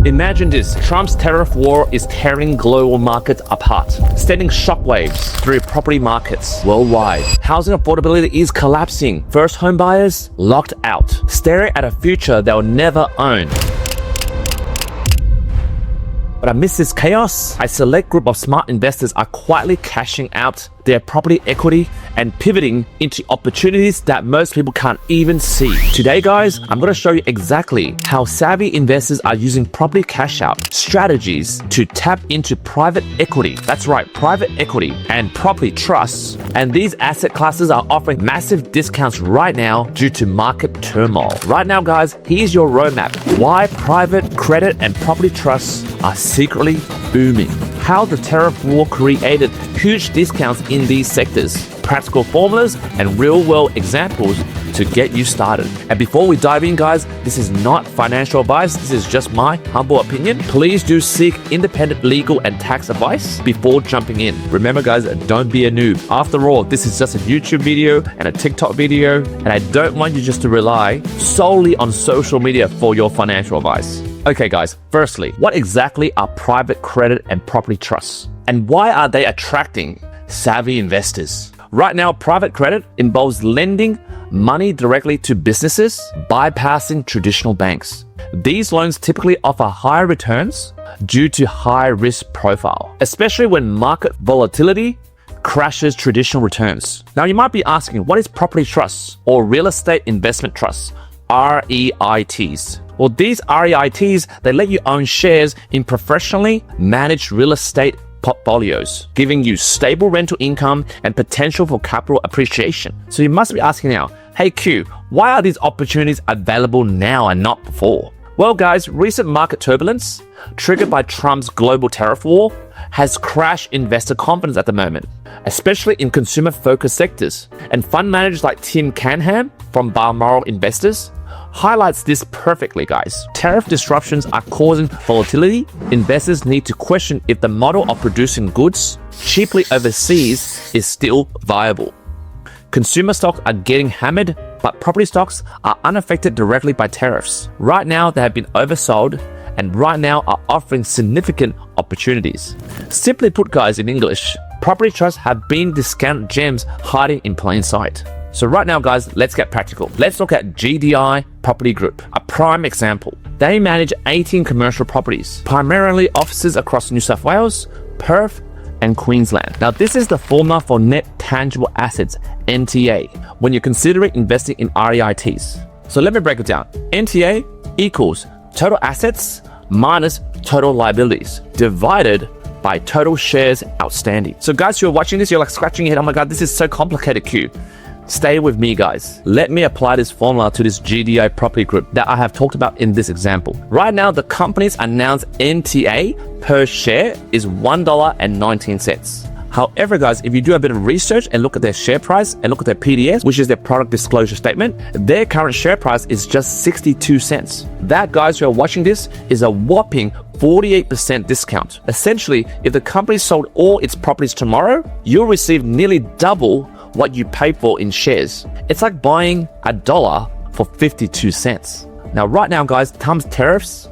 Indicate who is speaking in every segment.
Speaker 1: Imagine this, Trump's tariff war is tearing global markets apart, sending shockwaves through property markets worldwide. Housing affordability is collapsing. First home buyers locked out, staring at a future they'll never own. But amidst this chaos, a select group of smart investors are quietly cashing out their property equity and pivoting into opportunities that most people can't even see. Today, guys, I'm going to show you exactly how savvy investors are using property cash out strategies to tap into private equity. That's right, private equity and property trusts. And these asset classes are offering massive discounts right now due to market turmoil. Right now, guys, here's your roadmap. Why private credit and property trusts are secretly booming. How the tariff war created huge discounts in these sectors. Practical formulas and real-world examples to get you started. And before we dive in, guys, this is not financial advice. This is just my humble opinion. Please do seek independent legal and tax advice before jumping in. Remember, guys, don't be a noob. After all, this is just a YouTube video and a TikTok video, and I don't want you just to rely solely on social media for your financial advice. Okay, guys, firstly, what exactly are private credit and property trusts? And why are they attracting savvy investors? Right now, private credit involves lending money directly to businesses, bypassing traditional banks. These loans typically offer higher returns due to high risk profile, especially when market volatility crashes traditional returns. Now, you might be asking, what is property trusts or real estate investment trusts, REITs? Well, these REITs, they let you own shares in professionally managed real estate portfolios, giving you stable rental income and potential for capital appreciation. So you must be asking now, hey Q, why are these opportunities available now and not before? Well, guys, recent market turbulence triggered by Trump's global tariff war has crashed investor confidence at the moment, especially in consumer-focused sectors. And fund managers like Tim Canham from Balmoral Investors highlights this perfectly, guys. Tariff disruptions are causing volatility. Investors need to question if the model of producing goods cheaply overseas is still viable. Consumer stocks are getting hammered, but property stocks are unaffected directly by tariffs. Right now, they have been oversold and right now are offering significant opportunities. Simply put, guys, in English, property trusts have been discount gems hiding in plain sight. So right now, guys, let's get practical. Let's look at GDI Property Group, a prime example. They manage 18 commercial properties, primarily offices across New South Wales, Perth, and Queensland. Now, this is the formula for net tangible assets, NTA, when you're considering investing in REITs. So let me break it down. NTA equals total assets minus total liabilities divided by total shares outstanding. So guys, you're watching this, you're like scratching your head, oh my God, this is so complicated, Q. Stay with me, guys. Let me apply this formula to this GDI Property Group that I have talked about in this example. Right now, the company's announced NTA per share is $1.19. However, guys, if you do a bit of research and look at their share price and look at their PDS, which is their product disclosure statement, their current share price is just 62 cents. That, guys, who are watching this, is a whopping 48% discount. Essentially, if the company sold all its properties tomorrow, you'll receive nearly double what you pay for in shares. It's like buying $1 for 52 cents. Now, right now, guys, Trump's tariffs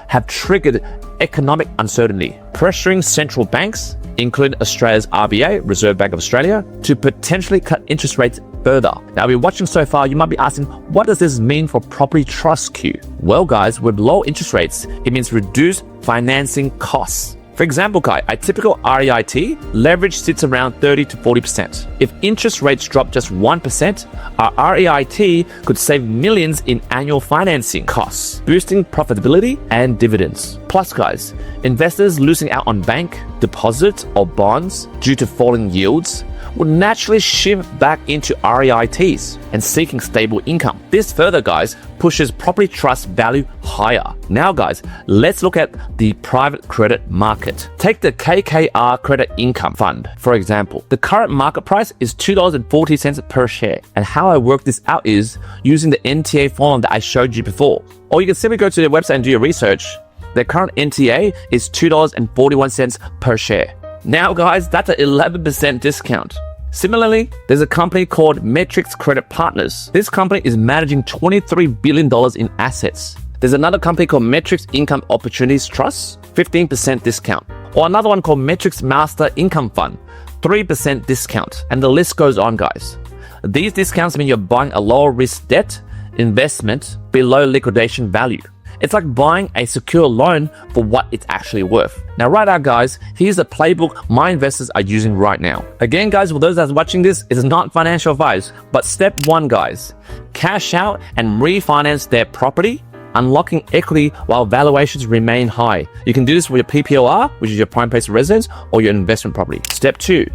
Speaker 1: have triggered economic uncertainty, pressuring central banks, including Australia's RBA, Reserve Bank of Australia, to potentially cut interest rates further. Now, if you're watching so far, you might be asking, what does this mean for property trust, Q? Well, guys, with low interest rates, it means reduced financing costs. For example, guys, a typical REIT leverage sits around 30 to 40%. If interest rates drop just 1%, our REIT could save millions in annual financing costs, boosting profitability and dividends. Plus, guys, investors losing out on bank deposits or bonds due to falling yields will naturally shift back into REITs and seeking stable income. This further, guys, pushes property trust value higher. Now, guys, let's look at the private credit market. Take the KKR Credit Income Fund, for example. The current market price is $2.40 per share. And how I work this out is using the NTA formula that I showed you before. Or you can simply go to their website and do your research. Their current NTA is $2.41 per share. Now, guys, that's an 11% discount. Similarly, there's a company called Metrics Credit Partners. This company is managing $23 billion in assets. There's another company called Metrics Income Opportunities Trust, 15% discount. Or another one called Metrics Master Income Fund, 3% discount. And the list goes on, guys. These discounts mean you're buying a lower risk debt investment below liquidation value. It's like buying a secure loan for what it's actually worth. Now, right now, guys, here's the playbook my investors are using right now. Again, guys, for those that's watching this, it's not financial advice, but step one, guys, cash out and refinance their property, unlocking equity while valuations remain high. You can do this with your PPOR, which is your prime place of residence, or your investment property. Step two,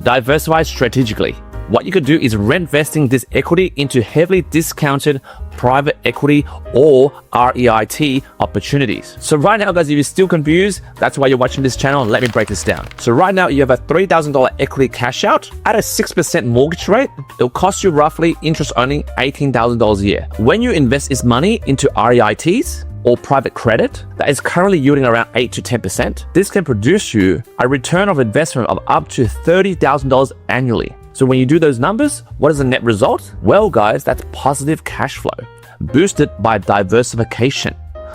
Speaker 1: diversify strategically. What you could do is reinvesting this equity into heavily discounted private equity or REIT opportunities. So right now, guys, if you're still confused, that's why you're watching this channel. Let me break this down. So right now, you have a $3,000 equity cash out at a 6% mortgage rate. It'll cost you roughly interest only $18,000 a year. When you invest this money into REITs, or private credit that is currently yielding around 8 to 10%, this can produce you a return of investment of up to $30,000 annually. So when you do those numbers, what is the net result? Well, guys, that's positive cash flow, boosted by diversification,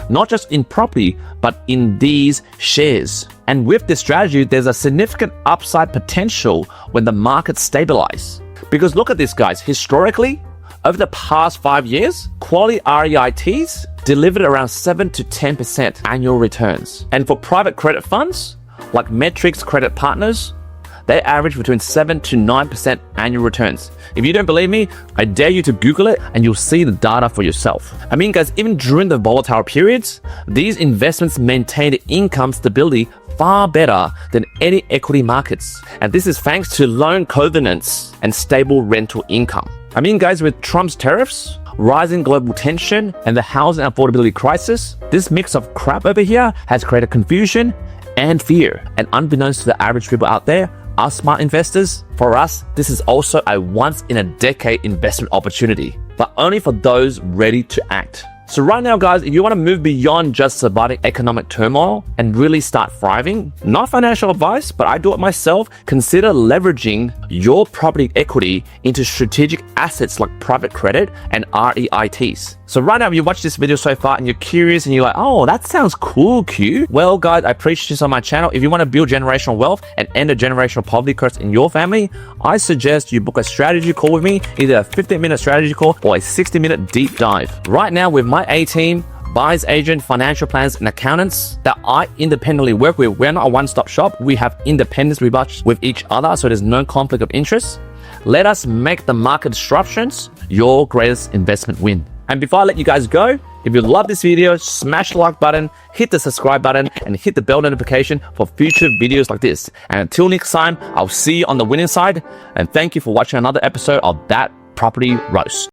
Speaker 1: not just in property, but in these shares. And with this strategy, there's a significant upside potential when the market stabilizes. Because look at this, guys, historically, over the past 5 years, quality REITs delivered around 7 to 10% annual returns. And for private credit funds, like Metrics Credit Partners, they average between 7 to 9% annual returns. If you don't believe me, I dare you to Google it and you'll see the data for yourself. I mean, guys, even during the volatile periods, these investments maintain income stability far better than any equity markets. And this is thanks to loan covenants and stable rental income. I mean, guys, with Trump's tariffs, rising global tension, and the housing affordability crisis, this mix of crap over here has created confusion and fear. And unbeknownst to the average people out there, us smart investors, for us, this is also a once-in-a-decade investment opportunity, but only for those ready to act. So right now, guys, if you want to move beyond just surviving economic turmoil and really start thriving, not financial advice, but I do it myself, consider leveraging your property equity into strategic assets like private credit and REITs. So right now, if you watch this video so far and you're curious and you're like, oh, that sounds cool, Q. Well, guys, I preach this on my channel. If you want to build generational wealth and end a generational poverty curse in your family, I suggest you book a strategy call with me, either a 15-minute strategy call or a 60-minute deep dive. Right now, with my A-team, buyers agent, financial planners, and accountants that I independently work with, we're not a one-stop shop. We have independence with each other, so there's no conflict of interest. Let us make the market disruptions your greatest investment win. And before I let you guys go, if you love this video, smash the like button, hit the subscribe button, and hit the bell notification for future videos like this. And until next time, I'll see you on the winning side. And thank you for watching another episode of That Property Roast.